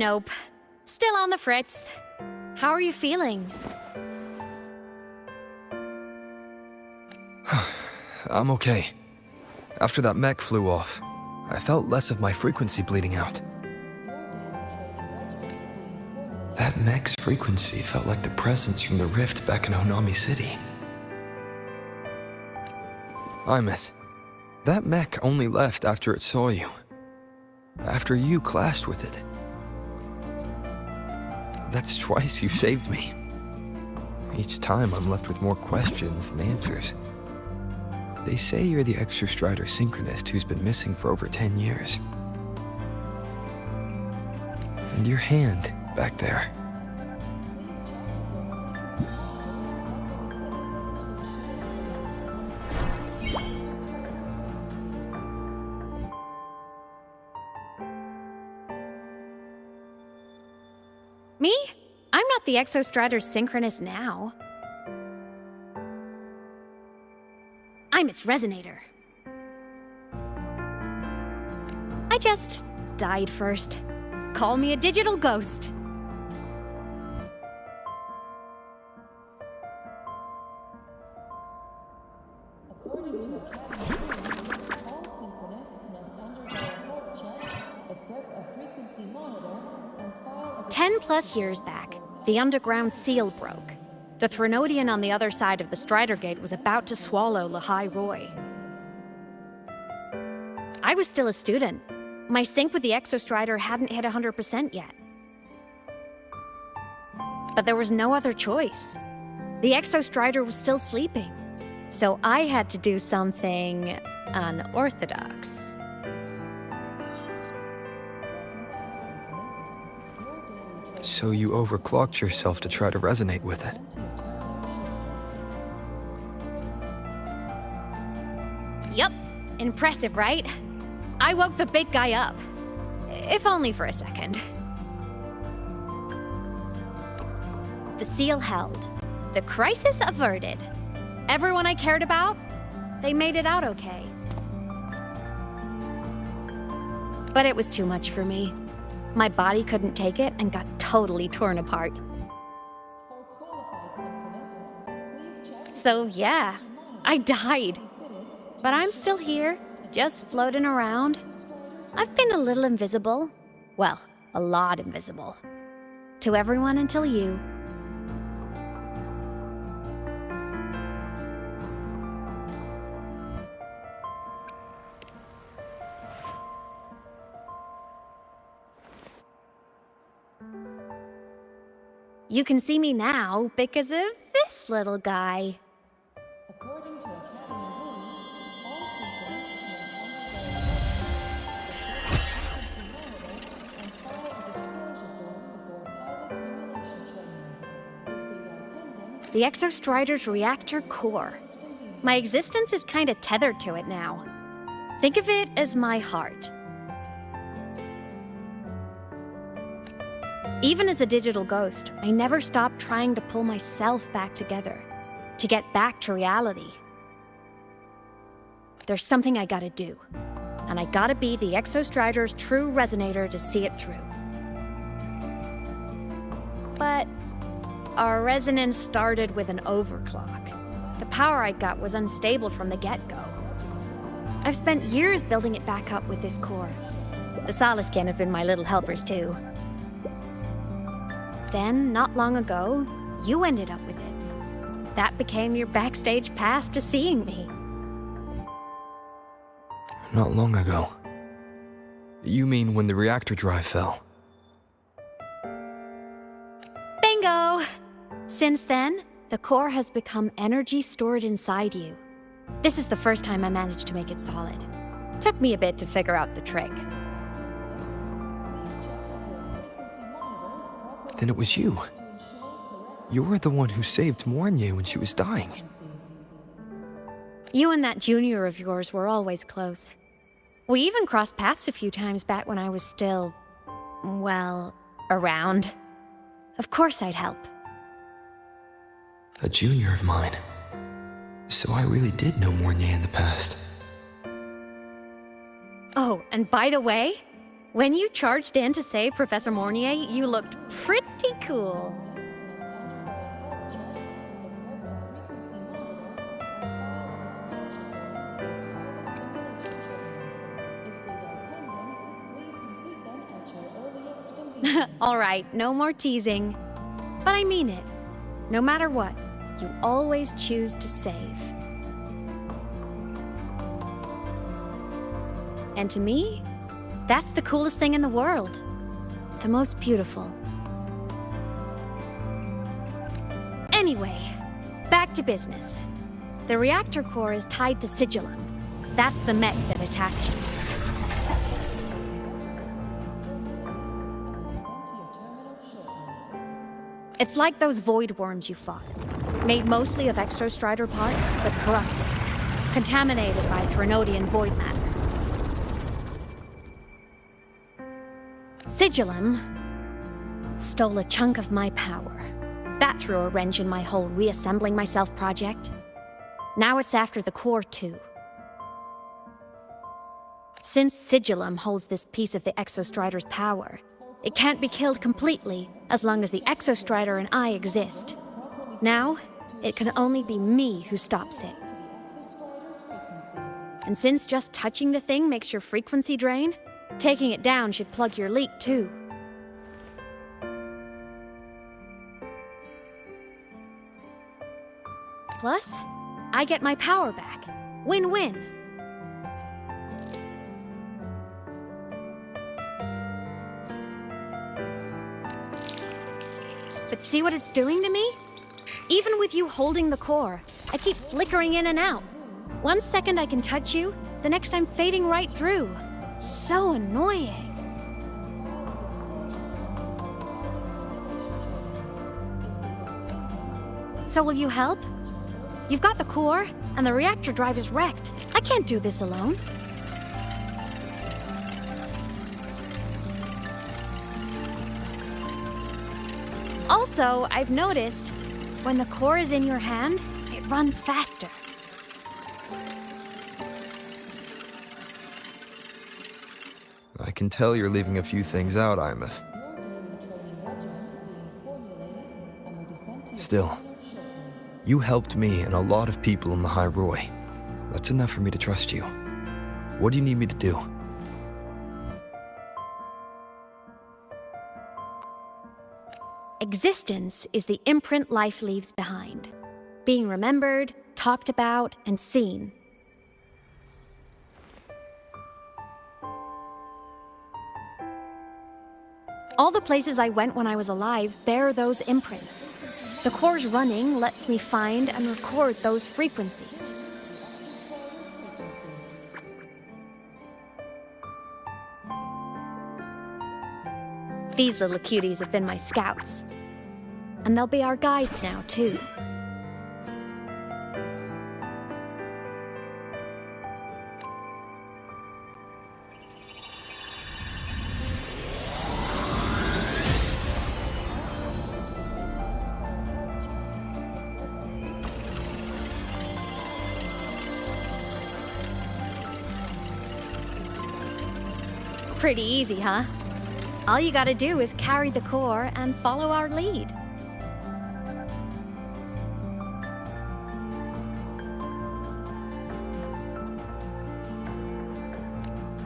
Nope. Still on the fritz. How are you feeling? I'm okay. After that mech flew off, I felt less of my frequency bleeding out. That mech's frequency felt like the presence from the rift back in Honami City. Aemeath, that mech only left after it saw you. After you clashed with it. That's twice you've saved me. Each time I'm left with more questions than answers. They say you're the Exostrider synchronist who's been missing for over 10 years. And your hand back there. Me? I'm not the Exostrider synchronist now. I'm its resonator. I just died first. Call me a digital ghost. According to Academy, all synchronists must undergo a health check, equip a frequency monitor, and file a 10+ years back, the underground seal broke. The Threnodian on the other side of the Strider Gate was about to swallow Lehigh Roy. I was still a student. My sync with the Exostrider hadn't hit 100% yet. But there was no other choice. The Exostrider was still sleeping, so I had to do something unorthodox. So you overclocked yourself to try to resonate with it. Yup. Impressive, right? I woke the big guy up. If only for a second. The seal held. The crisis averted. Everyone I cared about, they made it out okay. But it was too much for me. My body couldn't take it and got totally torn apart. So yeah, I died. But I'm still here, just floating around. I've been a little invisible. Well, a lot invisible. To everyone until you. You can see me now because of this little guy. According to Academy rules, all synchronists must undergo a frequency monitor and file a disclosure form before pilot simulation training. If these are pending, The Exostrider's reactor core. My existence is kinda tethered to it now. Think of it as my heart. Even as a digital ghost, I never stopped trying to pull myself back together, to get back to reality. There's something I gotta do, and I gotta be the Exostrider's true resonator to see it through. But our resonance started with an overclock. The power I got was unstable from the get-go. I've spent years building it back up with this core. The Soliscan have been my little helpers too. Then, not long ago, you ended up with it. That became your backstage pass to seeing me. Not long ago. You mean when the reactor drive fell? Bingo! Since then, the core has become energy stored inside you. This is the first time I managed to make it solid. Took me a bit to figure out the trick. Then it was you. You were the one who saved Mornye when she was dying. You and that junior of yours were always close. We even crossed paths a few times back when I was still, well, around. Of course I'd help. A junior of mine. So I really did know Mornye in the past. Oh, and by the way, When you charged in to save Professor Mornier, you looked pretty cool. All right, no more teasing. But I mean it. No matter what, you always choose to save. And to me, that's the coolest thing in the world. The most beautiful. Anyway, back to business. The reactor core is tied to Sigillum. That's the mech that attacked you. It's like those void worms you fought. Made mostly of exostrider parts, but corrupted. Contaminated by Threnodian void matter. Sigillum stole a chunk of my power. That threw a wrench in my whole reassembling myself project. Now it's after the core too. Since Sigillum holds this piece of the Exostrider's power, it can't be killed completely as long as the Exostrider and I exist. Now, it can only be me who stops it. And since just touching the thing makes your frequency drain, taking it down should plug your leak too. Plus, I get my power back. Win-win. But see what it's doing to me? Even with you holding the core, I keep flickering in and out. 1 second I can touch you, the next I'm fading right through. So annoying. So will you help? You've got the core, and the reactor drive is wrecked. I can't do this alone. Also, I've noticed, when the core is in your hand, it runs faster. I can tell you're leaving a few things out, Aemeath. Still, you helped me and a lot of people in the High Roy. That's enough for me to trust you. What do you need me to do? Existence is the imprint life leaves behind. Being remembered, talked about, and seen. All the places I went when I was alive bear those imprints. The core's running lets me find and record those frequencies. These little cuties have been my scouts. And they'll be our guides now, too. Pretty easy, huh? All you gotta do is carry the core and follow our lead.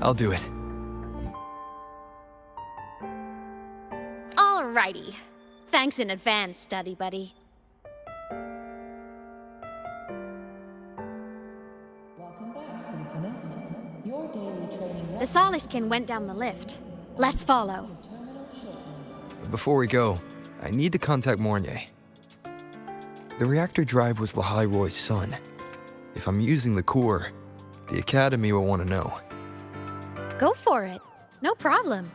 I'll do it. Alrighty. Thanks in advance, study buddy. Welcome back, Synchronist. Your daily training The Soliskin went down the lift. Let's follow. Before we go, I need to contact Mornier. The reactor drive was Lahai Roy's son. If I'm using the core, the Academy will want to know. Go for it. No problem.